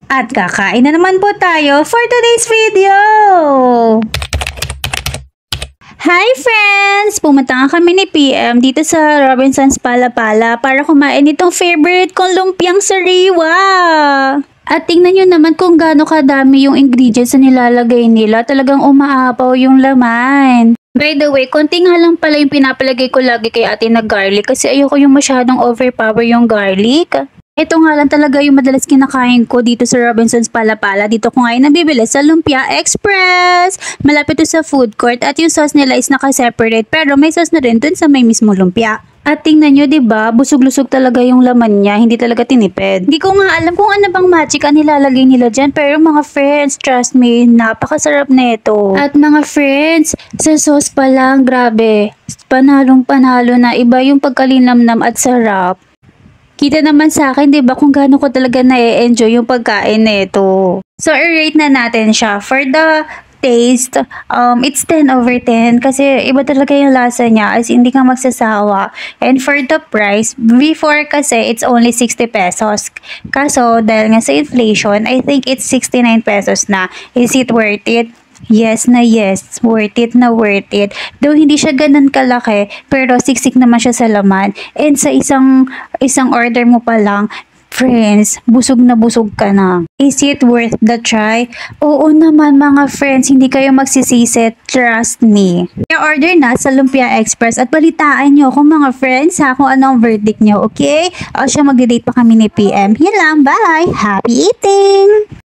At kakain na naman po tayo for today's video! Hi friends! Pumunta nga kami ni PM dito sa Robinsons Palapala para kumain itong favorite kong lumpiang sariwa. At tingnan nyo naman kung gaano kadami yung ingredients na nilalagay nila. Talagang umaapaw yung laman. By the way, konti nga lang pala yung pinapalagay ko lagi kay ate na garlic kasi ayoko yung masyadong overpower yung garlic. Ito nga lang talaga yung madalas kinakain ko dito sa Robinsons Palapala. Dito ko ngayon nabibili sa Lumpia Express. Malapit to sa food court at yung sauce nila is naka-separate pero may sauce na rin dun sa may mismo lumpia. At tingnan nyo, diba? Busog-lusog talaga yung laman niya. Hindi talaga tinipid. Hindi ko nga alam kung ano bang magic ang nilalagay nila dyan. Pero mga friends, trust me, napakasarap nito. At mga friends, sa sauce pa lang, grabe. Panalong-panalo na. Iba yung pagkalinamnam at sarap. Kita naman sa akin, di ba, kung gaano ko talaga na-enjoy yung pagkain nito. So, i-rate na natin siya. For the taste, it's 10/10 kasi iba talaga yung lasa niya as hindi ka magsasawa. And for the price, before kasi it's only 60 pesos. Kaso, dahil nga sa inflation, I think it's 69 pesos na. Is it worth it? Yes na yes, worth it na worth it. Though hindi siya ganun kalaki, pero siksik naman siya sa laman. And sa isang order mo pa lang, friends, busog na busog ka na. Is it worth the try? Oo naman mga friends, hindi kayo magsisisi, trust me. I-order na sa Lumpia Express at balitaan nyo kung mga friends ha, kung anong verdict nyo, okay? O siya mag-date pa kami ni PM. Yan lang, bye! Happy eating!